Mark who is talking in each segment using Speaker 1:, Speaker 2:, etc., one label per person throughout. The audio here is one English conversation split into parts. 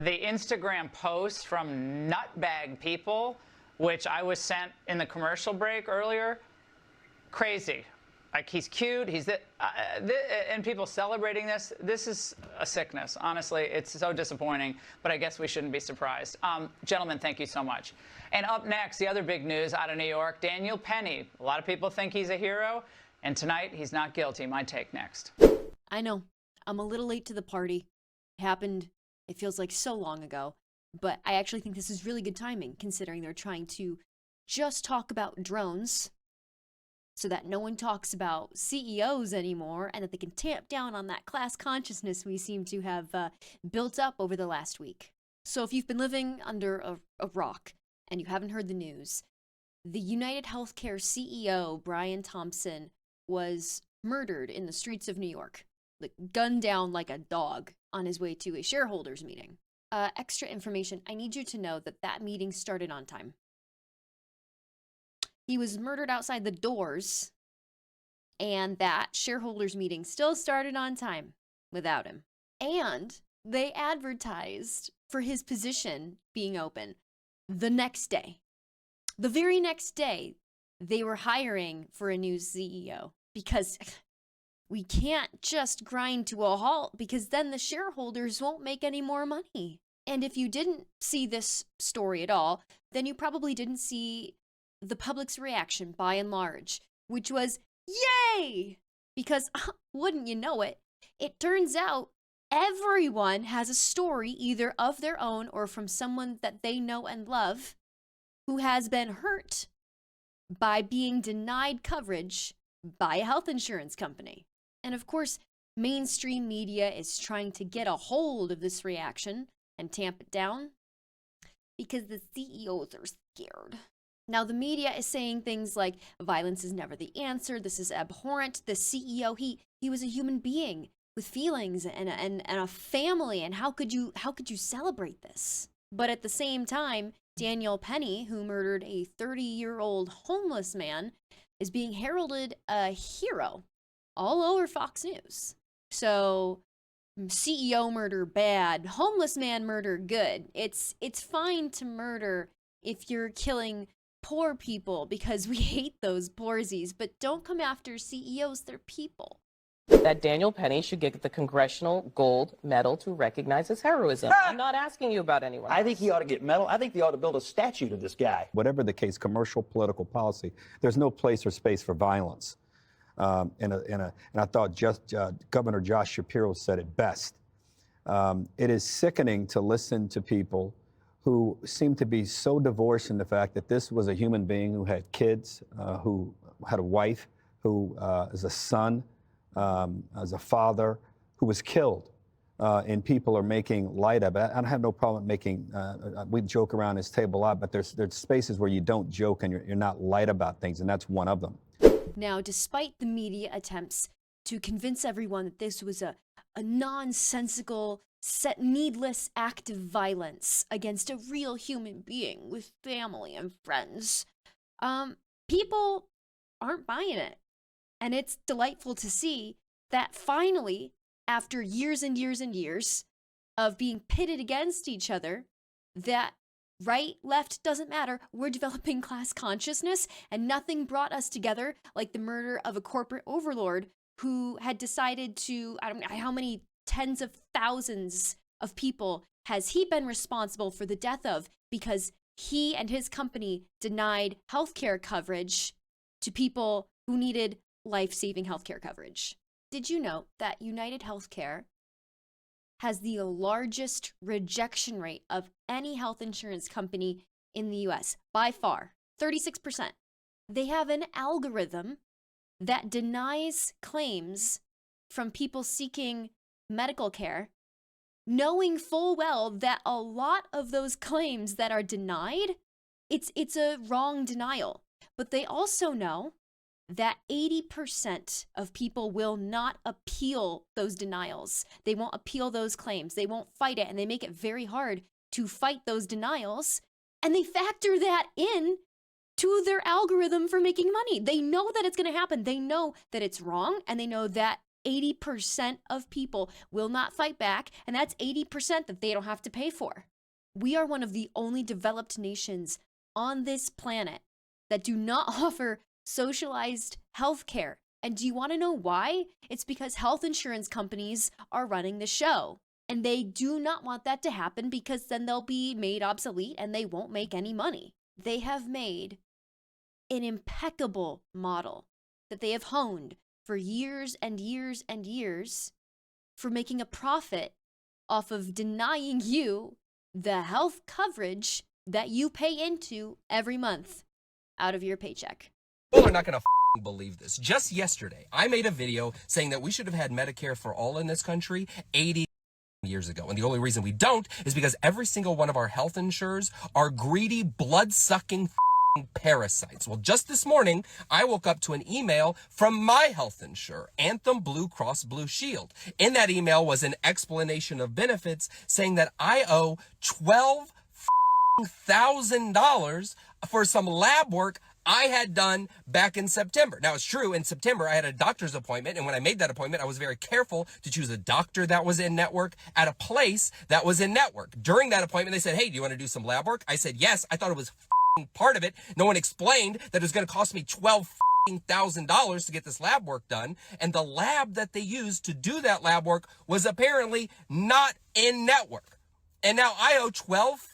Speaker 1: The Instagram post from nutbag people, which I was sent in the commercial break earlier, crazy. Like, he's cute, and people celebrating this. This is a sickness. Honestly, it's so disappointing, but I guess we shouldn't be surprised. Gentlemen, thank you so much. And up next, the other big news out of New York, Daniel Penny. A lot of people think he's a hero, and tonight he's not guilty. My take next.
Speaker 2: I know. I'm a little late to the party. It happened, it feels like so long ago, but I actually think this is really good timing, considering they're trying to just talk about drones so that no one talks about CEOs anymore, and that they can tamp down on that class consciousness we seem to have built up over the last week. So if you've been living under a rock and you haven't heard the news, the United Healthcare CEO, Brian Thompson, was murdered in the streets of New York, like gunned down like a dog on his way to a shareholders meeting. Extra information, I need you to know that that meeting started on time. He was murdered outside the doors, and that shareholders meeting still started on time without him. And they advertised for his position being open the next day. The very next day, they were hiring for a new CEO, because we can't just grind to a halt, because then the shareholders won't make any more money. And if you didn't see this story at all, then you probably didn't see the public's reaction by and large, which was, yay! Because wouldn't you know it, it turns out everyone has a story either of their own or from someone that they know and love who has been hurt by being denied coverage by a health insurance company. And of course, mainstream media is trying to get a hold of this reaction and tamp it down because the CEOs are scared. Now, the media is saying things like, violence is never the answer, this is abhorrent. The CEO, he was a human being with feelings and a family, and how could you celebrate this? But at the same time, Daniel Penny, who murdered a 30-year-old homeless man, is being heralded a hero all over Fox News. So, CEO murder bad, homeless man murder good. It's fine to murder if you're killing poor people, because we hate those poorsies, but don't come after CEOs, they're people.
Speaker 3: That Daniel Penny should get the Congressional Gold Medal to recognize his heroism. I'm not asking you about anyone else.
Speaker 4: I think he ought to get medal. I think they ought to build a statue to this guy.
Speaker 5: Whatever the case, commercial, political policy, there's no place or space for violence. And I thought Governor Josh Shapiro said it best. It is sickening to listen to people who seem to be so divorced in the fact that this was a human being who had kids, who had a wife, who is a son, as a father, who was killed. And people are making light of it. I don't have no problem making, we joke around this table a lot, but there's spaces where you don't joke and you're not light about things, and that's one of them.
Speaker 2: Now, despite the media attempts to convince everyone that this was a nonsensical, needless act of violence against a real human being with family and friends, people aren't buying it. And it's delightful to see that finally, after years and years and years of being pitted against each other, that right, left, doesn't matter. We're developing class consciousness, and nothing brought us together like the murder of a corporate overlord who had decided to, I don't know how many tens of thousands of people has he been responsible for the death of, because he and his company denied healthcare coverage to people who needed life-saving healthcare coverage. Did you know that United Healthcare has the largest rejection rate of any health insurance company in the US, by far, 36%. They have an algorithm that denies claims from people seeking medical care, knowing full well that a lot of those claims that are denied, it's a wrong denial. But they also know that 80% of people will not appeal those denials. They won't appeal those claims. They won't fight it, and they make it very hard to fight those denials. And they factor that in to their algorithm for making money. They know that it's going to happen. They know that it's wrong, and they know that 80% of people will not fight back, and that's 80% that they don't have to pay for. We are one of the only developed nations on this planet that do not offer socialized health care. And do you want to know why? It's because health insurance companies are running the show. And they do not want that to happen because then they'll be made obsolete and they won't make any money. They have made an impeccable model that they have honed for years and years and years for making a profit off of denying you the health coverage that you pay into every month out of your paycheck.
Speaker 6: People are not going to believe this. Just yesterday, I made a video saying that we should have had Medicare for all in this country 80 years ago. And the only reason we don't is because every single one of our health insurers are greedy, blood-sucking parasites. Well, just this morning, I woke up to an email from my health insurer, Anthem Blue Cross Blue Shield. In that email was an explanation of benefits saying that I owe $12,000 for some lab work I had done back in September. Now, it's true, in September, I had a doctor's appointment, and when I made that appointment, I was very careful to choose a doctor that was in network at a place that was in network. During that appointment, they said, hey, do you want to do some lab work? I said, yes. I thought it was part of it. No one explained that it was going to cost me $12,000 to get this lab work done, and the lab that they used to do that lab work was apparently not in network. And now I owe $12,000.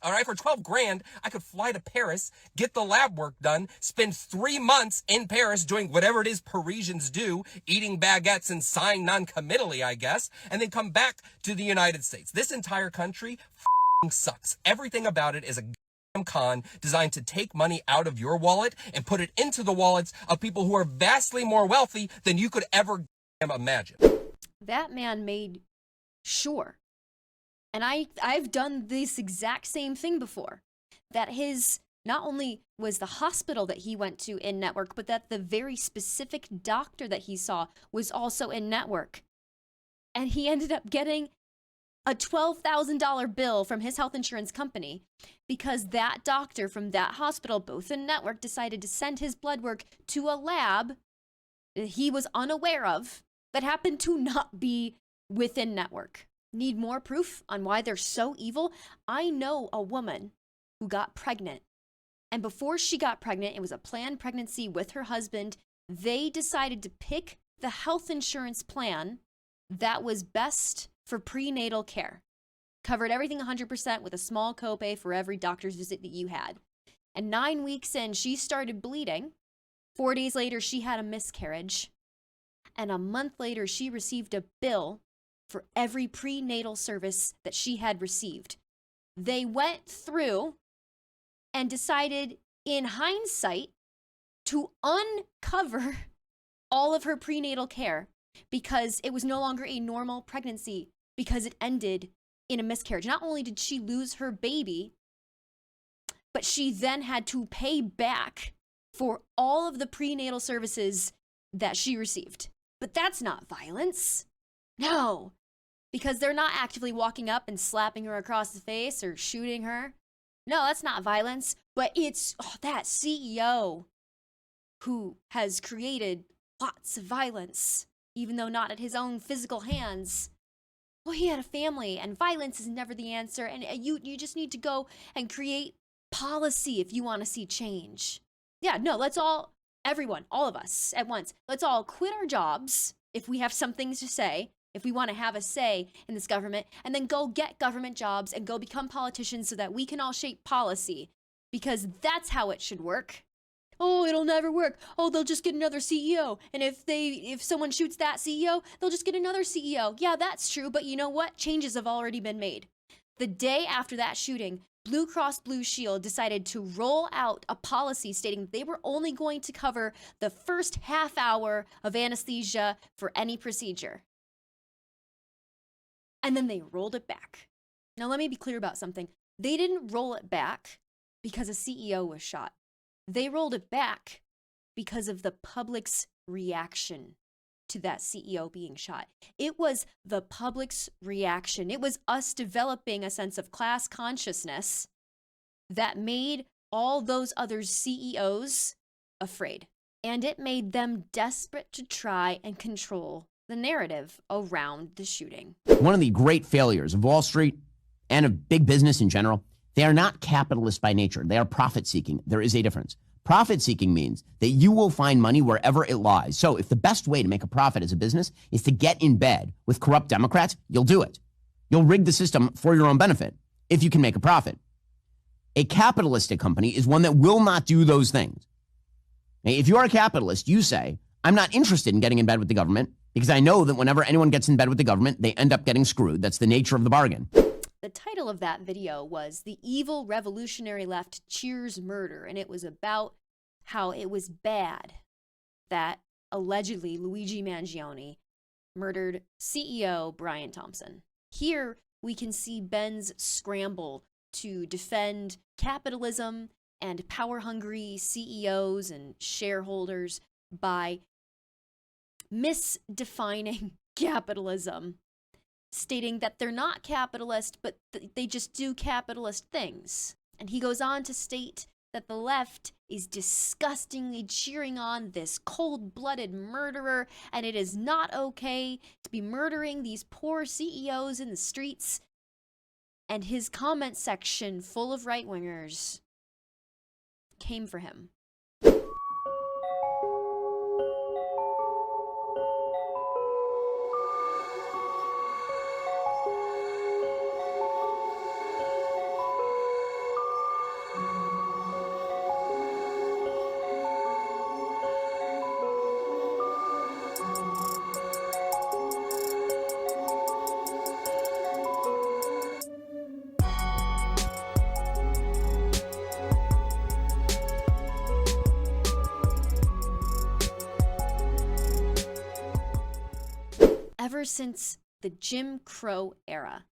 Speaker 6: All right, for 12 grand, I could fly to Paris, get the lab work done, spend 3 months in Paris doing whatever it is Parisians do, eating baguettes and sighing non-committally, I guess, and then come back to the United States. This entire country sucks. Everything about it is a con designed to take money out of your wallet and put it into the wallets of people who are vastly more wealthy than you could ever imagine.
Speaker 2: That man made sure, and I've done this exact same thing before, that his, not only was the hospital that he went to in network, but that the very specific doctor that he saw was also in network. And he ended up getting a $12,000 bill from his health insurance company because that doctor from that hospital, both in network, decided to send his blood work to a lab that he was unaware of that happened to not be within network. Need more proof on why they're so evil? I know a woman who got pregnant, and before she got pregnant, it was a planned pregnancy with her husband. They decided to pick the health insurance plan that was best for prenatal care. Covered everything 100% with a small copay for every doctor's visit that you had. And 9 weeks in, she started bleeding. 4 days later, she had a miscarriage. And a month later, she received a bill for every prenatal service that she had received. They went through and decided, in hindsight, to uncover all of her prenatal care because it was no longer a normal pregnancy because it ended in a miscarriage. Not only did she lose her baby, but she then had to pay back for all of the prenatal services that she received. But that's not violence. No, because they're not actively walking up and slapping her across the face or shooting her. No, that's not violence. But it's that CEO who has created lots of violence, even though not at his own physical hands. Well, he had a family, and violence is never the answer. And you just need to go and create policy if you want to see change. Yeah, no, let's all, everyone, all of us at once, let's all quit our jobs if we have some things to say, if we want to have a say in this government, and then go get government jobs and go become politicians so that we can all shape policy, because that's how it should work. Oh, it'll never work. Oh, they'll just get another CEO. And if someone shoots that CEO, they'll just get another CEO. Yeah, that's true. But you know what? Changes have already been made. The day after that shooting, Blue Cross Blue Shield decided to roll out a policy stating they were only going to cover the first half hour of anesthesia for any procedure. And then they rolled it back. Now, let me be clear about something. They didn't roll it back because a CEO was shot. They rolled it back because of the public's reaction to that CEO being shot. It was the public's reaction. It was us developing a sense of class consciousness that made all those other CEOs afraid. And it made them desperate to try and control the narrative around the shooting.
Speaker 7: One of the great failures of Wall Street and of big business in general, they are not capitalist by nature. They are profit-seeking. There is a difference. Profit-seeking means that you will find money wherever it lies. So if the best way to make a profit as a business is to get in bed with corrupt Democrats, you'll do it. You'll rig the system for your own benefit if you can make a profit. A capitalistic company is one that will not do those things. If you are a capitalist, you say, I'm not interested in getting in bed with the government because I know that whenever anyone gets in bed with the government, they end up getting screwed. That's the nature of the bargain.
Speaker 2: The title of that video was The Evil Revolutionary Left Cheers Murder, and it was about how it was bad that allegedly Luigi Mangione murdered CEO Brian Thompson. Here we can see Ben's scramble to defend capitalism and power-hungry CEOs and shareholders by misdefining capitalism, stating that they're not capitalist, but they just do capitalist things. And he goes on to state that the left is disgustingly cheering on this cold-blooded murderer, and it is not okay to be murdering these poor CEOs in the streets. And his comment section, full of right-wingers, came for him. Ever since the Jim Crow era,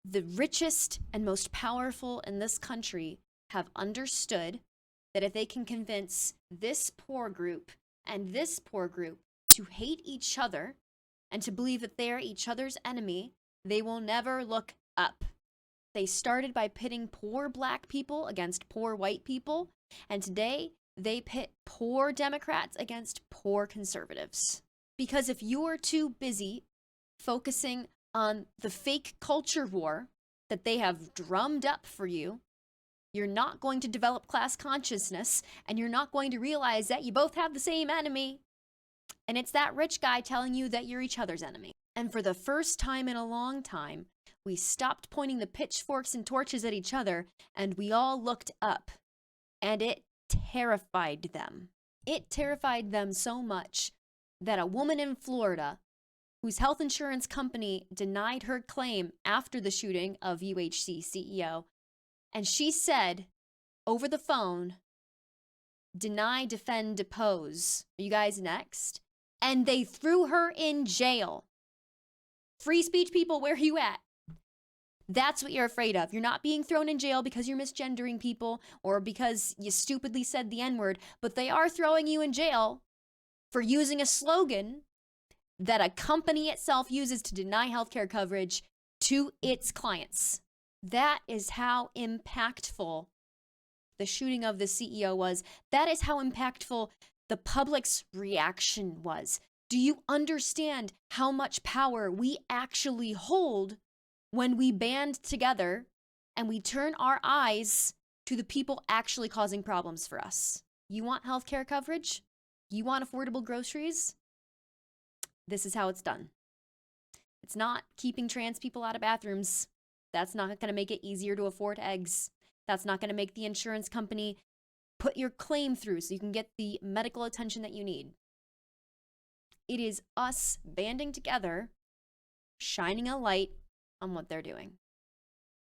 Speaker 2: the richest and most powerful in this country have understood that if they can convince this poor group and this poor group to hate each other and to believe that they are each other's enemy, they will never look up. They started by pitting poor black people against poor white people, and today they pit poor Democrats against poor conservatives. Because if you're too busy focusing on the fake culture war that they have drummed up for you, you're not going to develop class consciousness, and you're not going to realize that you both have the same enemy. And it's that rich guy telling you that you're each other's enemy. And for the first time in a long time, we stopped pointing the pitchforks and torches at each other, and we all looked up. And it terrified them. It terrified them so much that a woman in Florida whose health insurance company denied her claim after the shooting of UHC CEO, and she said over the phone, deny, defend, depose. Are you guys next? And they threw her in jail. Free speech people, where are you at? That's what you're afraid of. You're not being thrown in jail because you're misgendering people or because you stupidly said the N-word, but they are throwing you in jail for using a slogan that a company itself uses to deny healthcare coverage to its clients. That is how impactful the shooting of the CEO was. That is how impactful the public's reaction was. Do you understand how much power we actually hold when we band together and we turn our eyes to the people actually causing problems for us? You want healthcare coverage? You want affordable groceries? This is how it's done. It's not keeping trans people out of bathrooms. That's not going to make it easier to afford eggs. That's not going to make the insurance company put your claim through so you can get the medical attention that you need. It is us banding together, shining a light on what they're doing.